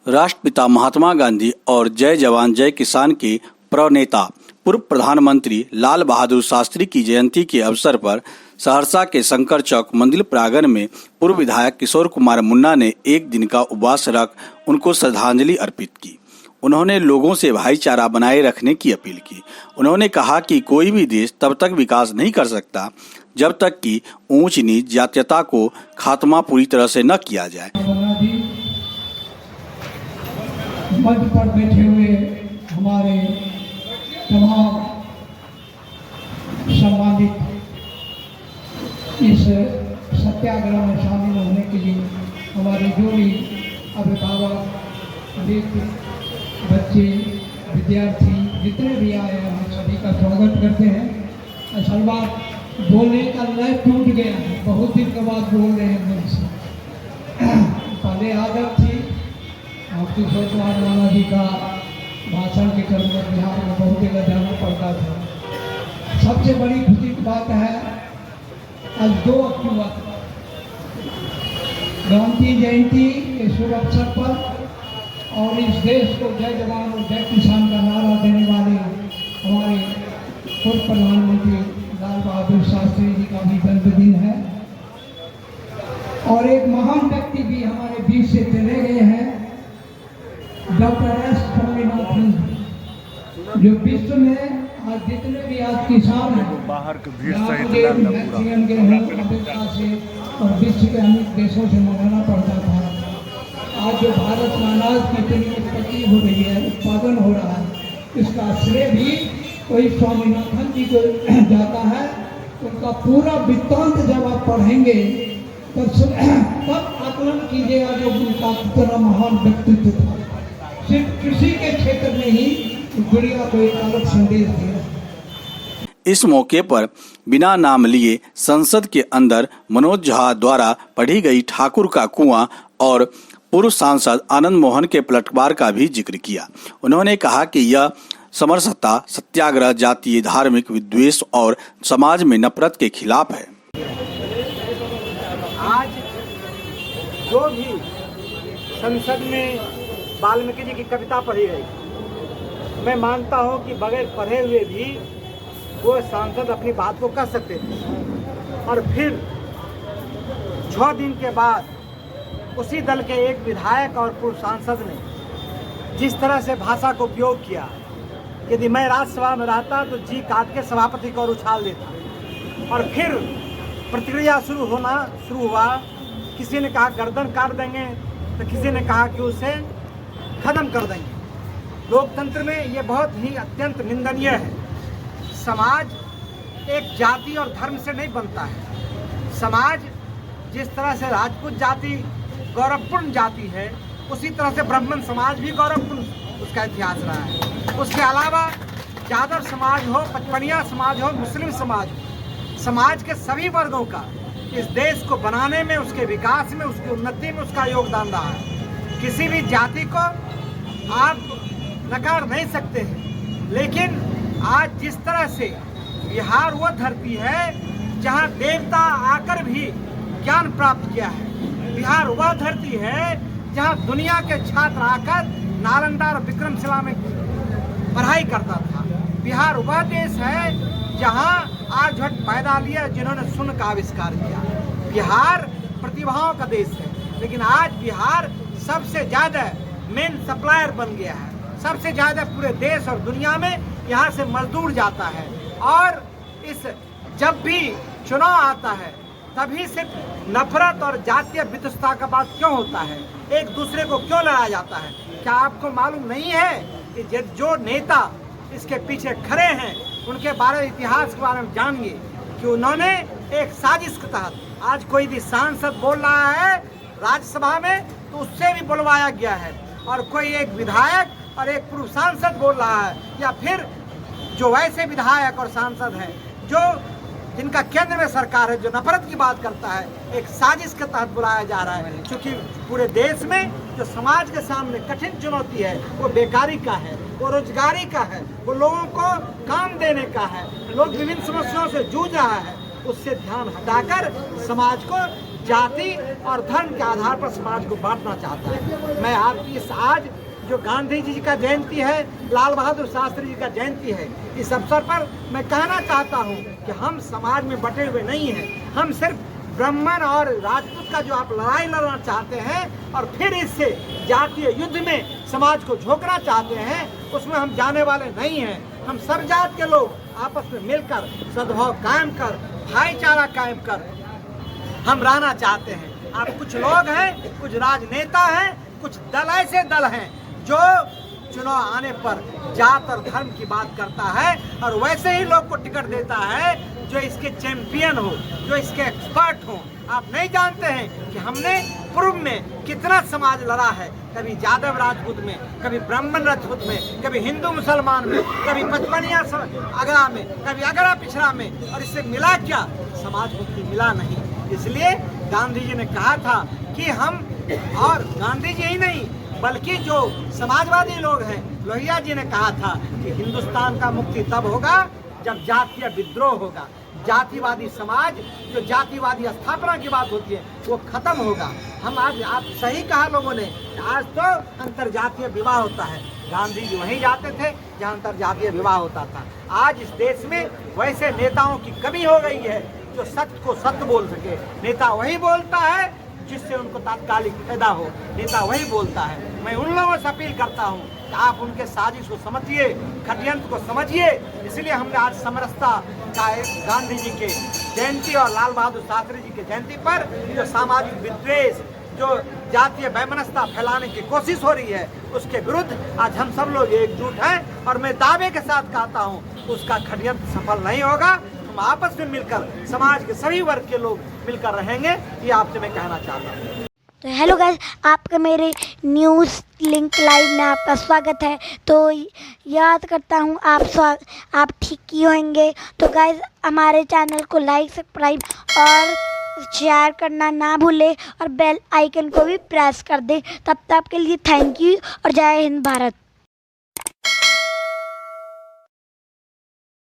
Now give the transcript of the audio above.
राष्ट्रपिता महात्मा गांधी और जय जवान जय किसान के प्रणेता पूर्व प्रधानमंत्री लाल बहादुर शास्त्री की जयंती के अवसर पर सहरसा के शंकर चौक मंदिर प्रांगण में पूर्व विधायक किशोर कुमार मुन्ना ने एक दिन का उपवास रख उनको श्रद्धांजलि अर्पित की। उन्होंने लोगों से भाईचारा बनाए रखने की अपील की। उन्होंने कहा कि कोई भी देश तब तक विकास नहीं कर सकता जब तक कि ऊंच नीच जातीयता को खात्मा पूरी तरह से न किया जाए। मंच पर बैठे हुए हमारे तमाम सम्मानित इस सत्याग्रह में शामिल होने के लिए हमारे जो भी अभिभावक, बच्चे, विद्यार्थी जितने भी आए हैं हम सभी का स्वागत करते हैं। असल बात बोलने का लय टूट गया है, बहुत दिन के बाद बोल रहे हैं मन से। पहले आदत थी आपकी किशोर कुमार मुन्ना जी का भाषण के क्रम में बिहार में बहुत जगह जाना पड़ता था। सबसे बड़ी खुशी की बात है आज 2 अक्टूबर गांधी जयंती के शुभ अवसर पर और इस देश को जय जवान और जय किसान का नारा देने वाले हमारे पूर्व प्रधानमंत्री लाल बहादुर शास्त्री जी का भी जन्मदिन है। और एक महान व्यक्ति भी हमारे बीच से चले गए हैं, डॉक्टर एस स्वामीनाथन, जो विश्व में आज जितने भी आज किसान हैं बाहर के भीड़ से मैक्सिकन के अमेरिका से और विश्व के अनेक देशों से मंगाना पड़ता था। आज जो भारत में अनाज की इतनी उत्पत्ति हो रही है, उत्पादन हो रहा है, इसका श्रेय भी कोई स्वामीनाथन जी को जाता है। उनका पूरा वृत्तांत जब आप पढ़ेंगे तब आकलन कीजिएगा जो उनका कितना महान व्यक्तित्व था। सिर्फ कृषि के क्षेत्र में ही दुनिया को एक अलग संदेश दिया। इस मौके पर बिना नाम लिए संसद के अंदर मनोज झा द्वारा पढ़ी गई ठाकुर का कुआं और पूर्व सांसद आनंद मोहन के पलटवार का भी जिक्र किया। उन्होंने कहा कि यह समरसता सत्याग्रह जातीय धार्मिक विद्वेष और समाज में नफरत के खिलाफ है। आज जो भी संसद में वाल्मीकि जी की कविता पढ़ी गई, मैं मानता हूं कि बगैर पढ़े हुए भी वो सांसद अपनी बात को कह सकते थे। और फिर 6 दिन के बाद उसी दल के एक विधायक और पूर्व सांसद ने जिस तरह से भाषा को उपयोग किया, यदि मैं राज्यसभा में रहता तो जी काट के सभापति को उछाल देता। और फिर प्रतिक्रिया शुरू हुआ। किसी ने कहा गर्दन काट देंगे तो किसी ने कहा कि उसे खत्म कर देंगे। लोकतंत्र में ये बहुत ही अत्यंत निंदनीय है। समाज एक जाति और धर्म से नहीं बनता है। समाज जिस तरह से राजपूत जाति गौरवपूर्ण जाति है, उसी तरह से ब्राह्मण समाज भी गौरवपूर्ण उसका इतिहास रहा है। उसके अलावा यादव समाज हो, पचपनिया समाज हो, मुस्लिम समाज हो, समाज के सभी वर्गों का इस देश को बनाने में, उसके विकास में, उसकी उन्नति में उसका योगदान रहा है। किसी भी जाति को आप नकार नहीं सकते हैं। लेकिन आज जिस तरह से बिहार वो धरती है जहाँ देवता आकर भी ज्ञान प्राप्त किया है, बिहार वह धरती है जहाँ दुनिया के छात्र आकर नालंदा और विक्रमशिला में पढ़ाई करता था। बिहार वह देश है जहाँ आर्यभट्ट पैदा लिया जिन्होंने शून्य का आविष्कार किया। बिहार प्रतिभाओं का देश है, लेकिन आज बिहार सबसे ज़्यादा मेन सप्लायर बन गया है। सबसे ज़्यादा पूरे देश और दुनिया में यहाँ से मजदूर जाता है। और जब भी चुनाव आता है तभी सिर्फ नफरत और जातीय वितुष्टता का बात क्यों होता है, एक दूसरे को क्यों लड़ाया जाता है? क्या आपको मालूम नहीं है कि जो नेता इसके पीछे खड़े हैं उनके बारे में, इतिहास के बारे में जानिए कि उन्होंने एक साजिश के तहत आज कोई भी सांसद बोल रहा है राज्यसभा में तो उससे भी बुलवाया गया है। और कोई एक विधायक और एक पूर्व सांसद बोल रहा है, या फिर जो वैसे विधायक और सांसद हैं जिनका केंद्र में सरकार है, जो नफरत की बात करता है, एक साजिश के तहत बुलाया जा रहा है। क्योंकि पूरे देश में जो समाज के सामने कठिन चुनौती है वो बेकारी का है, वो रोजगारी का है, वो लोगों को काम देने का है, लोग विभिन्न समस्याओं से जूझ रहा है, उससे ध्यान हटाकर समाज को जाति और धर्म के आधार पर समाज को बांटना चाहता है। मैं आपकी इस आज जो गांधी जी का जयंती है, लाल बहादुर शास्त्री जी का जयंती है, इस अवसर पर मैं कहना चाहता हूँ कि हम समाज में बटे हुए नहीं हैं। हम सिर्फ ब्राह्मण और राजपूत का जो आप लड़ाई लड़ना चाहते हैं और फिर इससे जातीय युद्ध में समाज को झोंकना चाहते हैं, उसमें हम जाने वाले नहीं हैं। हम सब जात के लोग आपस में मिलकर सद्भाव कायम कर, भाईचारा कायम कर हम रहना चाहते हैं। आप कुछ लोग हैं, कुछ राजनेता हैं, कुछ दल ऐसे दल हैं जो चुनाव आने पर जात और धर्म की बात करता है और वैसे ही लोग को टिकट देता है जो इसके चैंपियन हो, जो इसके एक्सपर्ट हो। आप नहीं जानते हैं कि हमने पूर्व में कितना समाज लड़ा है, कभी यादव राजपूत में, कभी ब्राह्मण राजपूत में, कभी हिंदू मुसलमान में, कभी पचपनिया अगड़ा में, कभी अगड़ा पिछड़ा में, और इससे मिला क्या? समाज मुक्ति मिला नहीं। इसलिए गांधी जी ने कहा था कि हम, और गांधी जी ही नहीं बल्कि जो समाजवादी लोग हैं, लोहिया जी ने कहा था कि हिंदुस्तान का मुक्ति तब होगा जब जातीय विद्रोह होगा। जातिवादी समाज, जो जातिवादी स्थापना की बात होती है, वो खत्म होगा। हम आज, आप सही कहा लोगों ने, आज तो अंतरजातीय विवाह होता है। गांधी जी वहीं जाते थे जहां अंतरजातीय विवाह होता था। आज इस देश में वैसे नेताओं की कमी हो गई है जो सत्य को सत्य बोल सके। नेता वही बोलता है जिससे उनको तात्कालिक फायदा हो, नेता वही बोलता है। मैं उन लोगों से अपील करता हूँ कि आप उनके साजिश को समझिए, षड्यंत्र को समझिए। इसलिए हमने आज समरसता का गांधी जी के जयंती और लाल बहादुर शास्त्री जी के जयंती पर जो सामाजिक विद्वेष, जो जातीय वैमनस्यता फैलाने की कोशिश हो रही है, उसके विरुद्ध आज हम सब लोग एकजुट हैं। और मैं दावे के साथ कहता हूँ उसका षड्यंत्र सफल नहीं होगा। हम आपस में मिलकर समाज के सभी वर्ग के लोग मिलकर रहेंगे, ये आपसे मैं कहना चाहता हूँ। तो हेलो गाइस, आपका मेरे न्यूज़ लिंक लाइव में आपका स्वागत है। तो याद करता हूँ आप ठीक ही होंगे। तो गाइस, हमारे चैनल को लाइक, सब्सक्राइब और शेयर करना ना भूलें और बेल आइकन को भी प्रेस कर दें। तब तक के लिए थैंक यू और जय हिंद भारत।